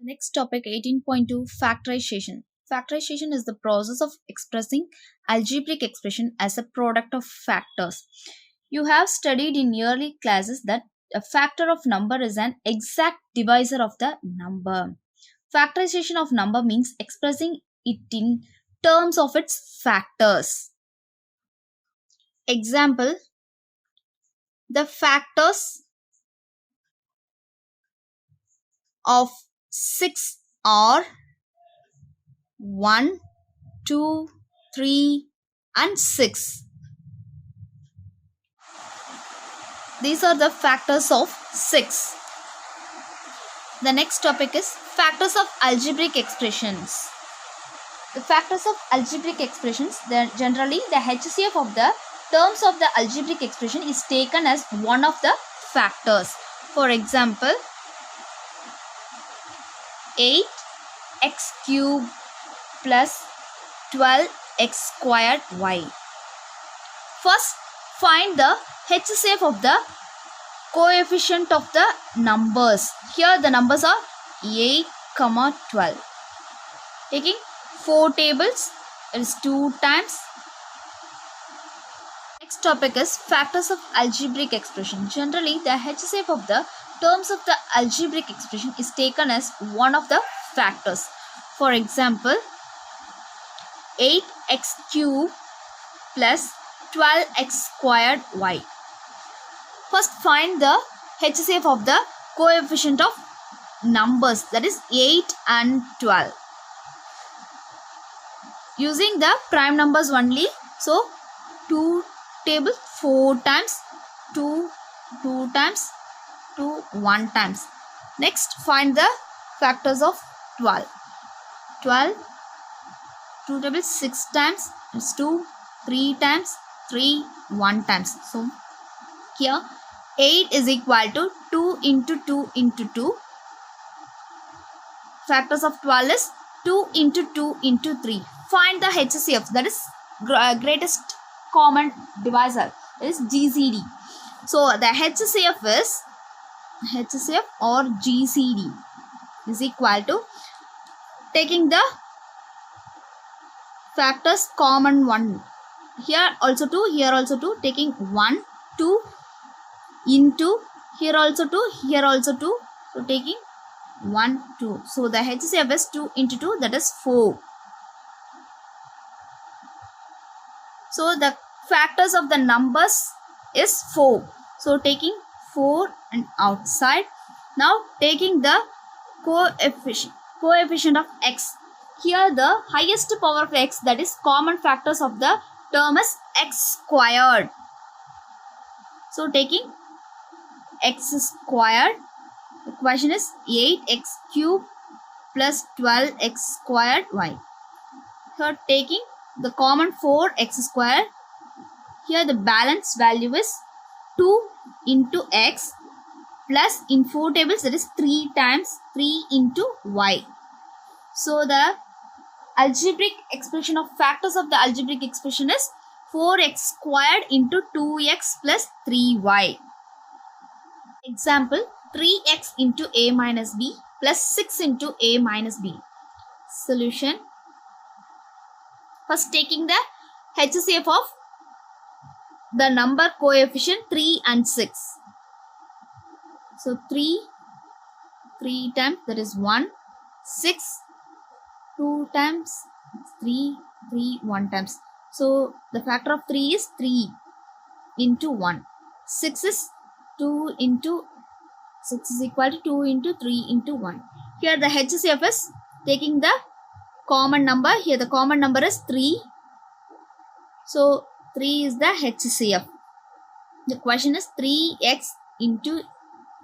Next topic 18.2 Factorization. Factorization is the process of expressing algebraic expression as a product of factors. You have studied in early classes that a factor of number is an exact divisor of the number. Factorization of number means expressing it in terms of its factors. Example, the factors of 6 are 1, 2, 3 and 6. These are the factors of 6. The next topic is factors of algebraic expressions. The factors of algebraic expressions, generally the HCF of the terms of the algebraic expression is taken as one of the factors. For example, 8x cubed plus 12x squared y. First, find the HCF of the coefficient of the numbers. Here the numbers are 8, 12. Taking 4 tables, it is 2 times. Next topic is factors of algebraic expression. Generally, the HCF of the terms of the algebraic expression is taken as one of the factors. For example, 8x cubed plus 12x squared y. First, find the HCF of the coefficient of numbers, that is 8 and 12. Using the prime numbers only, so 2 table 4 times, 2 times, 2 1 times. Next, find the factors of 12. 12, 2 tables 6 times, it's 2, 3 times, 3, 1 times. So, here 8 is equal to 2 into 2 into 2. Factors of 12 is 2 into 2 into 3. Find the HCF, that is greatest common divisor, is GCD. So the HCF is HCF or GCD is equal to taking the factors common one. Here also 2, here also 2, taking 1, 2 into here also 2, here also 2, so taking 1, 2. So the HCF is 2 into 2, that is 4. So the factors of the numbers is 4. So taking 4 and outside. Now taking the coefficient of x. Here the highest power of x, that is common factors of the term is x squared. So taking x squared, the question is 8x cubed plus 12x squared y. Here taking the common 4x squared. Here the balance value is 2 into x plus in 4 tables, that is 3 times 3 into y. So the algebraic expression of factors of the algebraic expression is 4x squared into 2x plus 3y. Example, 3x into a minus b plus 6 into a minus b. Solution. First, taking the HCF of the number coefficient 3 and 6. So 3 times, that is 1, 6, 2 times, 3, 1 times. So the factor of 3 is 3 into 1. 6 is 2 into 6 is equal to 2 into 3 into 1. Here the HCF is taking the common number. Here the common number is 3. So 3 is the HCF. The question is 3x into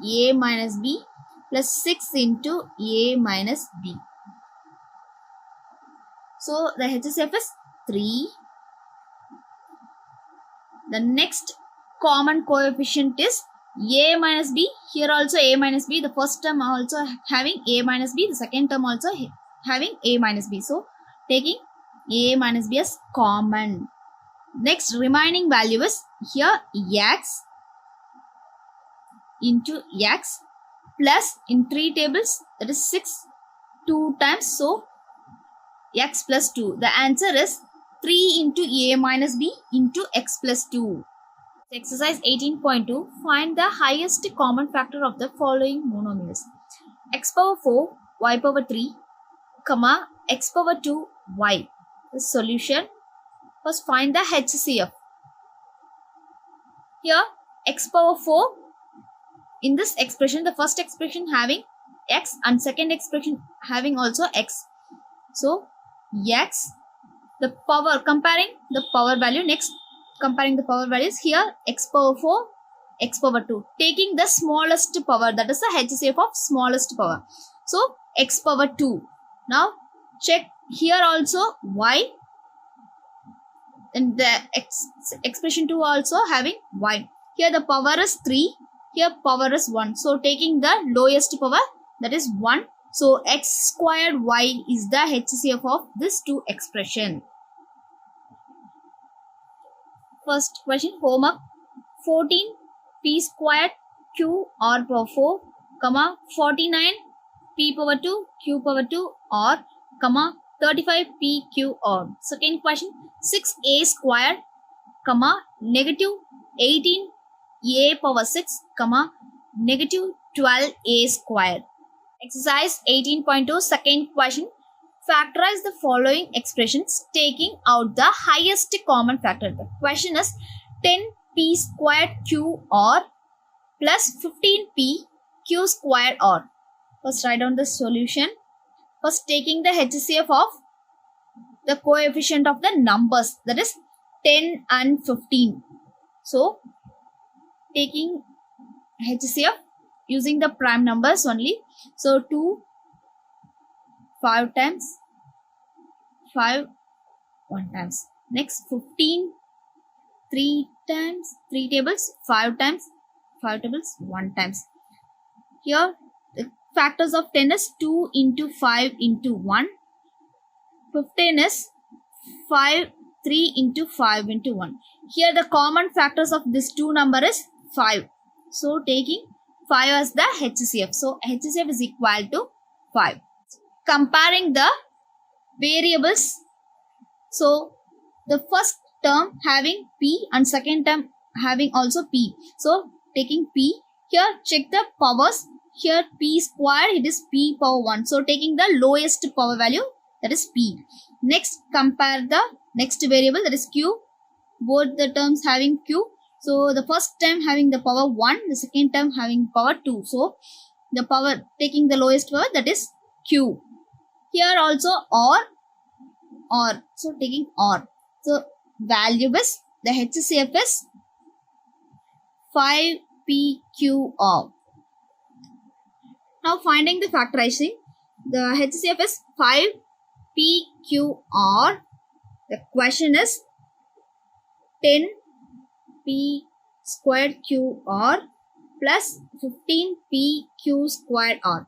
a minus b plus 6 into a minus b. So the HCF is 3. The next common coefficient is a minus b. Here also a minus b. The first term also having a minus b. The second term also having a minus b. So taking a minus b as common. Next remaining value is here x into x plus in 3 tables, that is 6 2 times, so x plus 2. The answer is 3 into a minus b into x plus 2. Exercise 18.2. Find the highest common factor of the following monomials. X power 4, y power 3, comma, x power 2, y. The solution. First find the HCF. Here x power 4, in this expression, the first expression having x and second expression having also x. So x, the power, comparing the power value, next comparing the power values, here x power 4, x power 2, taking the smallest power, that is the HCF of smallest power. So x power 2. Now check here also y, and the expression 2 also having y. Here the power is 3, here power is 1. So taking the lowest power, that is 1. So x squared y is the HCF of this two expression. First question, homework. 14 p squared q r power 4, comma, 49 p power 2 q power 2 or, comma, 35 p q r. Second question, 6a squared, comma, negative 18 a power 6, comma, negative 12a squared. Exercise 18.2. Second question. Factorize the following expressions taking out the highest common factor. The question is 10p squared q r plus 15p q squared r. First write down the solution. First taking the HCF of the coefficient of the numbers, that is 10 and 15. So taking HCF using the prime numbers only. So 2, 5 times, 5, 1 times. Next 15, 3 times, 3 tables, 5 times, 5 tables, 1 times. Here the factors of 10 is 2 into 5 into 1. 15 is 5, 3 into 5 into 1. Here the common factors of this two number is 5. So taking 5 as the HCF. So HCF is equal to 5. Comparing the variables. So the first term having p and second term having also p. So taking p. Here check the powers. Here p squared, it is p power 1. So taking the lowest power value, that is p. Next compare the next variable, that is q. Both the terms having q. So the first term having the power 1, the second term having power 2. So the power, taking the lowest power, that is q. Here also or. So taking or. So value is, the HCF is 5pqr. Now finding the factorizing, the HCF is 5pqr. The question is 10p squared qr plus 15pq squared r.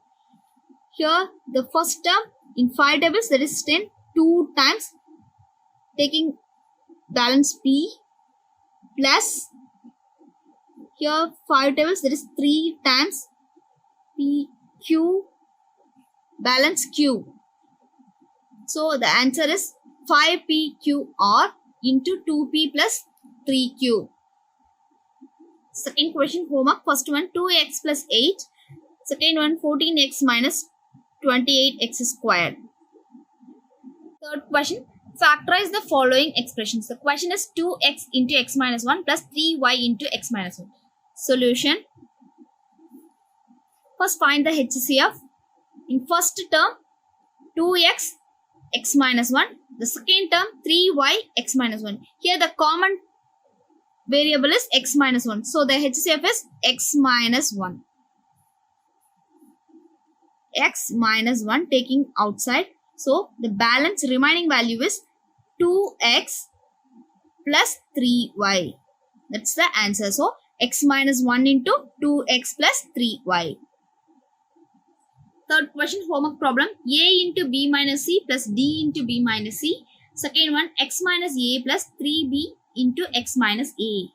Here the first term in 5 tables, that is 10, 2 times, taking balance p, plus here 5 tables, that is 3 times p q balance q. So the answer is 5pqr into 2p plus 3q. Second question, homework. First one 2x plus 8. Second one 14x minus 28x squared. Third question, factorize the following expressions. The question is 2x into x minus 1 plus 3y into x minus 1. Solution. First find the HCF. In first term 2x x minus 1. The second term 3y x minus 1. Here the common variable is x minus 1. So the HCF is x minus 1. X minus 1 taking outside. So the balance remaining value is 2x plus 3y. That's the answer. So x minus 1 into 2x plus 3y. Third question, homework problem. A into b minus c plus d into b minus c. Second one, x minus a plus 3b into x minus a.